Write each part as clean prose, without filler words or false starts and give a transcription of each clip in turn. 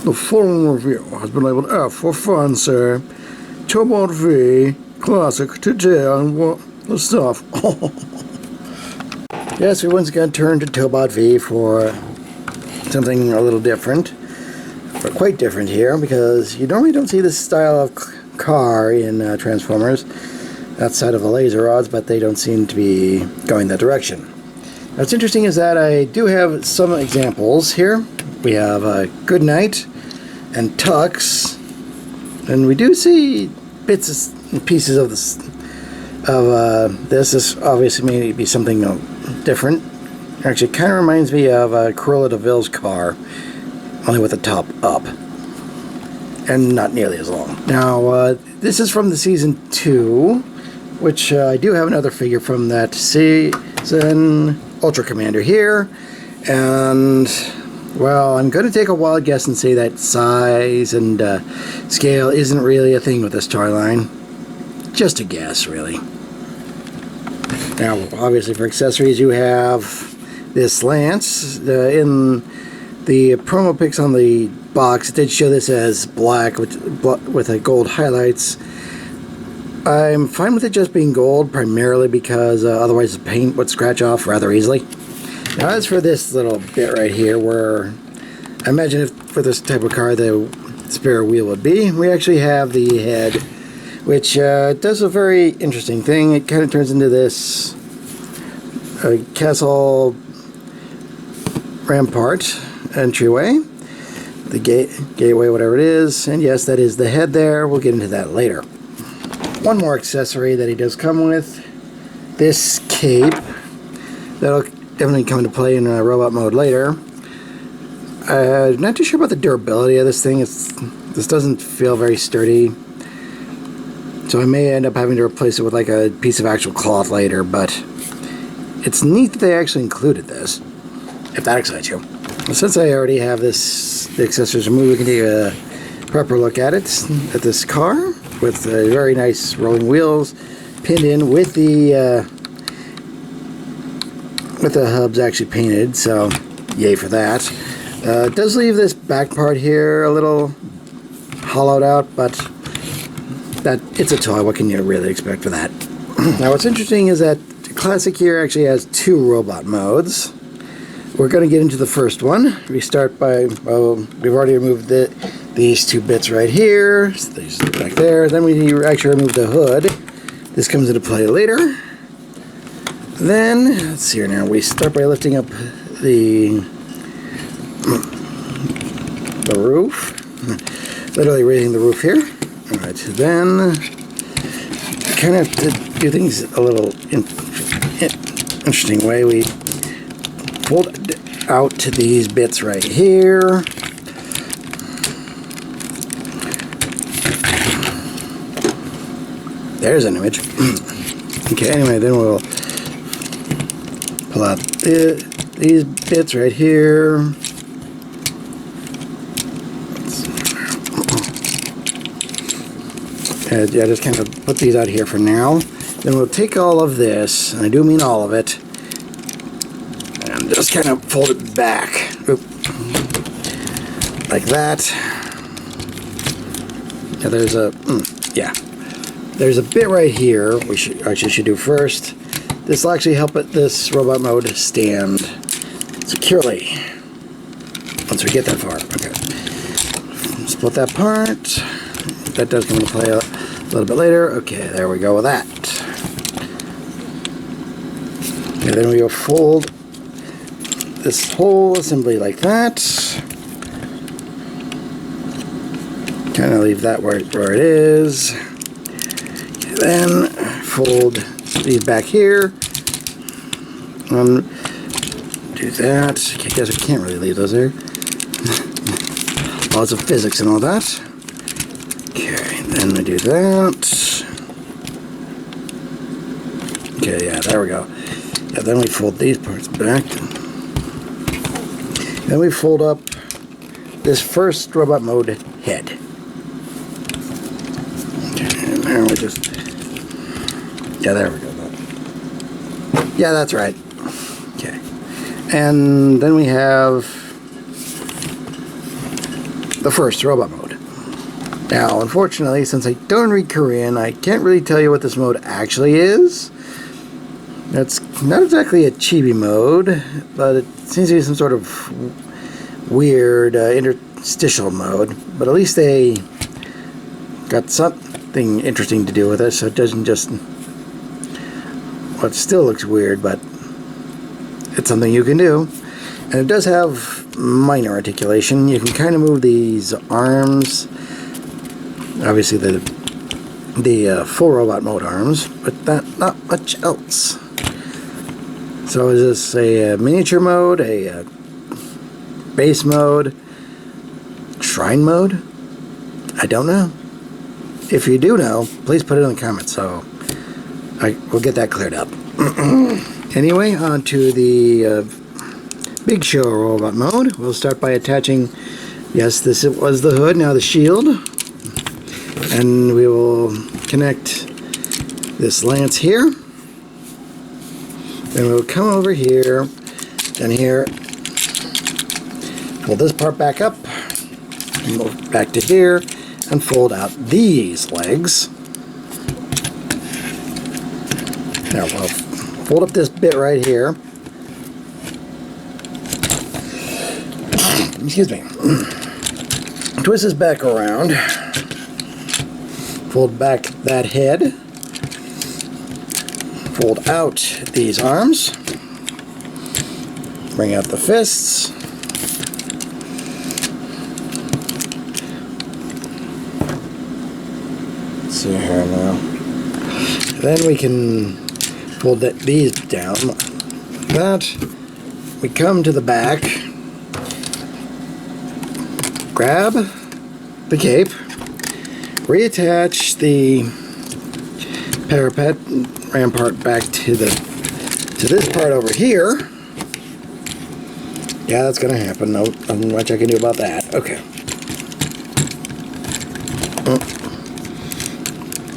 The following review has been labeled F for fun, sir. Tobot V, classic, today on what the stuff. Yes, we once again turned to Tobot V for something a little different. But quite different here, because you normally don't see this style of car in Transformers outside of the laser rods, but they don't seem to be going that direction. Now, what's interesting is that I do have some examples here. We have Goodnight and Tux, and we do see bits and pieces of this. This obviously may be something different. Actually, it kind of reminds me of Cruella de Vil's car, only with the top up, and not nearly as long. Now, this is from the Season 2, which I do have another figure from that season, Ultra Commander here, and, well, I'm going to take a wild guess and say that size and scale isn't really a thing with this toy line. Just a guess, really. Now, obviously for accessories, you have this lance. In the promo pics on the box, it did show this as black with a gold highlights. I'm fine with it just being gold, primarily because otherwise the paint would scratch off rather easily. Now, as for this little bit right here, where I imagine if for this type of car the spare wheel would be, we actually have the head, which does a very interesting thing. It kind of turns into this castle rampart entryway, the gateway, whatever it is, and yes, that is the head there. We'll get into that later. One more accessory that he does come with, this cape. That'll definitely come into play in robot mode later. Not too sure about the durability of this thing. This doesn't feel very sturdy, so I may end up having to replace it with like a piece of actual cloth later, but it's neat that they actually included this, if that excites you. Since I already have the accessories removed, we can take a proper look at it, at this car, with very nice rolling wheels pinned in with the hubs actually painted, so yay for that. It does leave this back part here a little hollowed out, but that it's a toy. What can you really expect for that? Now, what's interesting is that Classic here actually has two robot modes. We're going to get into the first one. We start by, well, we've already removed these two bits right here. So these back there. Then we actually remove the hood. This comes into play later. Then, let's see here now. We start by lifting up the roof. Literally raising the roof here. Alright, then kind of to do things a little interesting way. We fold out to these bits right here. There's an image. Okay, anyway, then we'll pull out these bits right here. And yeah, just kind of put these out here for now. Then we'll take all of this, and I do mean all of it, and just kind of fold it back. Oop. Like that. Yeah, there's a bit right here we should do first. This will actually help this robot mode stand securely once we get that far. Okay. Split that part. That does come into play a little bit later. Okay, there we go with that. And then we will fold this whole assembly like that. Kind of leave that where it is. Okay, then fold these back here. Do that. Okay, I guess I can't really leave those there. Lots of physics and all that. Okay, then we do that. Okay, yeah, there we go. Yeah, then we fold these parts back. Then we fold up this first robot mode head. Okay, and now we just... Yeah, there we go. Yeah, that's right. Okay. And then we have the first robot mode. Now, unfortunately, since I don't read Korean, I can't really tell you what this mode actually is. It's not exactly a chibi mode, but it seems to be some sort of weird interstitial mode. But at least they got something interesting to do with it, so it doesn't just... Well, it still looks weird, but it's something you can do. And it does have minor articulation. You can kind of move these arms. Obviously the full robot mode arms, but not much else. So is this a miniature mode, a base mode, shrine mode? I don't know. If you do know, please put it in the comments so we'll get that cleared up. Anyway, on to the Big Show robot mode. We'll start by attaching, yes, this was the hood, now the shield. And we will connect this lance here. Then we'll come over here, and here, pull this part back up, and move back to here, and fold out these legs. Now we'll fold up this bit right here. Excuse me. Twist this back around. Fold back that head. Fold out these arms. Bring out the fists. Let's see here now. Then we can fold these down like that. We come to the back. Grab the cape. Reattach the parapet rampart back to this part over here. Yeah, that's gonna happen. No, nothing much I can do about that. Okay.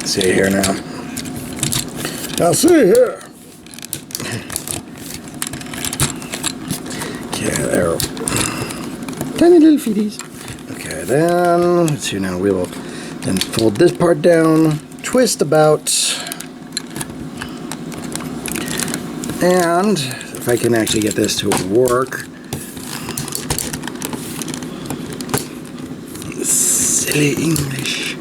See here now. Now see here. Okay, there. Tiny little feeties. Okay, then let's see now. We will then fold this part down, twist about, and if I can actually get this to work. Silly English.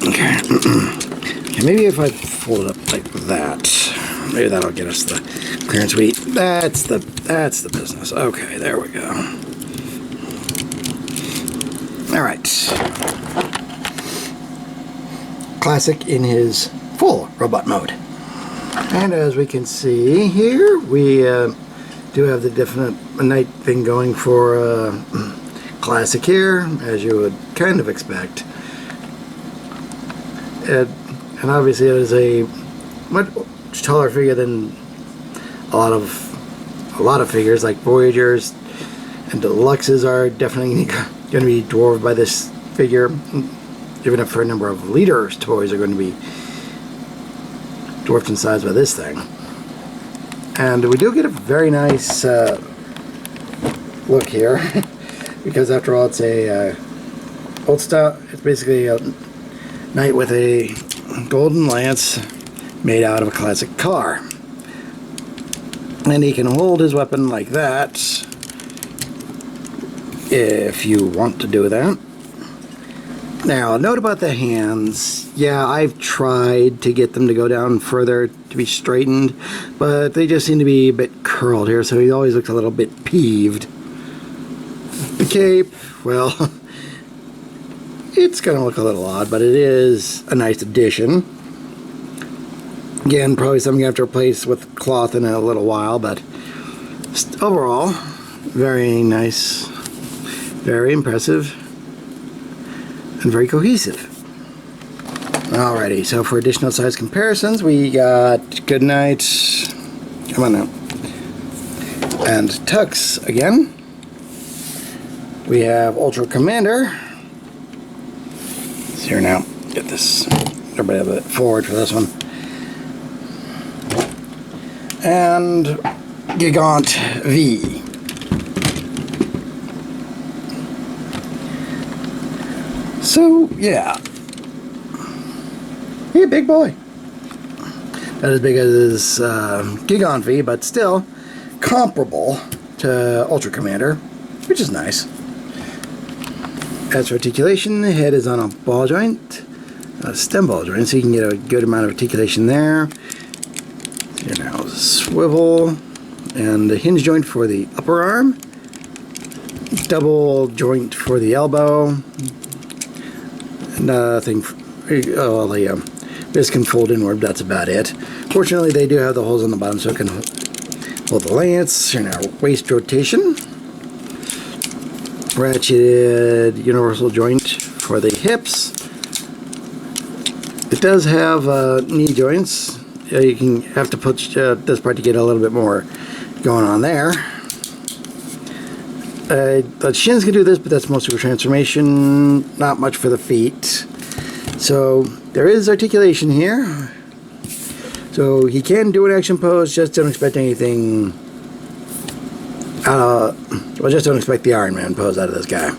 Okay. Okay, maybe if I fold it up like that, maybe that'll get us the clearance we. That's the business. Okay, there we go. All right. Classic in his full robot mode. And as we can see here, we do have the definite night thing going for Classic here, as you would kind of expect. And obviously it is a much taller figure than a lot of figures, like Voyagers and Deluxes are definitely going to be dwarfed by this figure, even if for a number of leaders toys are going to be dwarfed in size by this thing. And we do get a very nice look here, because after all it's a old style. It's basically a knight with a golden lance made out of a classic car. And he can hold his weapon like that if you want to do that. Now, a note about the hands. Yeah, I've tried to get them to go down further to be straightened, but they just seem to be a bit curled here, so he always looks a little bit peeved. The cape, well, it's going to look a little odd, but it is a nice addition. Again, probably something you have to replace with cloth in a little while, but overall, very nice, very impressive, and very cohesive. Alrighty, so for additional size comparisons, we got Goodnight, come on now, and Tux again. We have Ultra Commander. It's here now. Get this, everybody a bit forward for this one. And Gigant V. So, yeah. Hey, big boy. Not as big as Gigant V, but still comparable to Ultra Commander, which is nice. As for articulation, the head is on a ball joint, a stem ball joint, so you can get a good amount of articulation there. You know, swivel, and the hinge joint for the upper arm, double joint for the elbow. Nothing. Oh, this can fold inward. That's about it. Fortunately, they do have the holes on the bottom, so it can hold the lance. You know, waist rotation, ratcheted universal joint for the hips. It does have knee joints. You can have to push this part to get a little bit more going on there. The shins can do this, but that's mostly for transformation, not much for the feet. So there is articulation here. So he can do an action pose, just don't expect anything. Well, just don't expect the Iron Man pose out of this guy.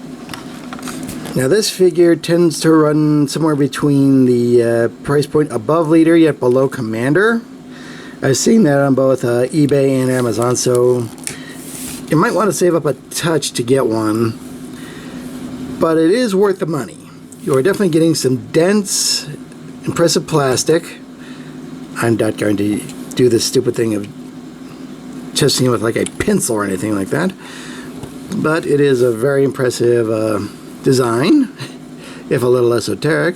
Now this figure tends to run somewhere between the price point above Leader yet below Commander. I've seen that on both eBay and Amazon, so you might want to save up a touch to get one, but it is worth the money. You are definitely getting some dense, impressive plastic. I'm not going to do this stupid thing of testing it with like a pencil or anything like that, but it is a very impressive design, if a little esoteric.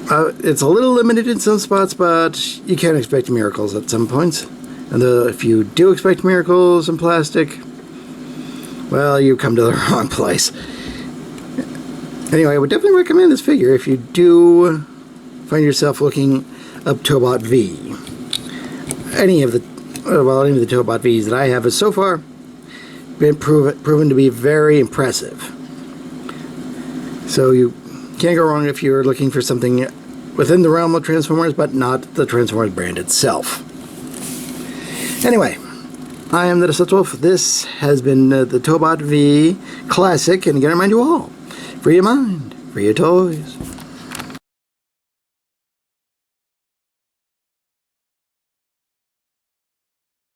It's a little limited in some spots, but you can expect miracles at some points. And if you do expect miracles in plastic, well, you come to the wrong place. Anyway, I would definitely recommend this figure if you do find yourself looking up Tobot V. Any of the Tobot Vs that I have has so far been proven to be very impressive. So you can't go wrong if you're looking for something within the realm of Transformers, but not the Transformers brand itself. Anyway, I am the Deceptiwolf. This has been the Tobot V Classic, and again I remind you all, free your mind, free your toys.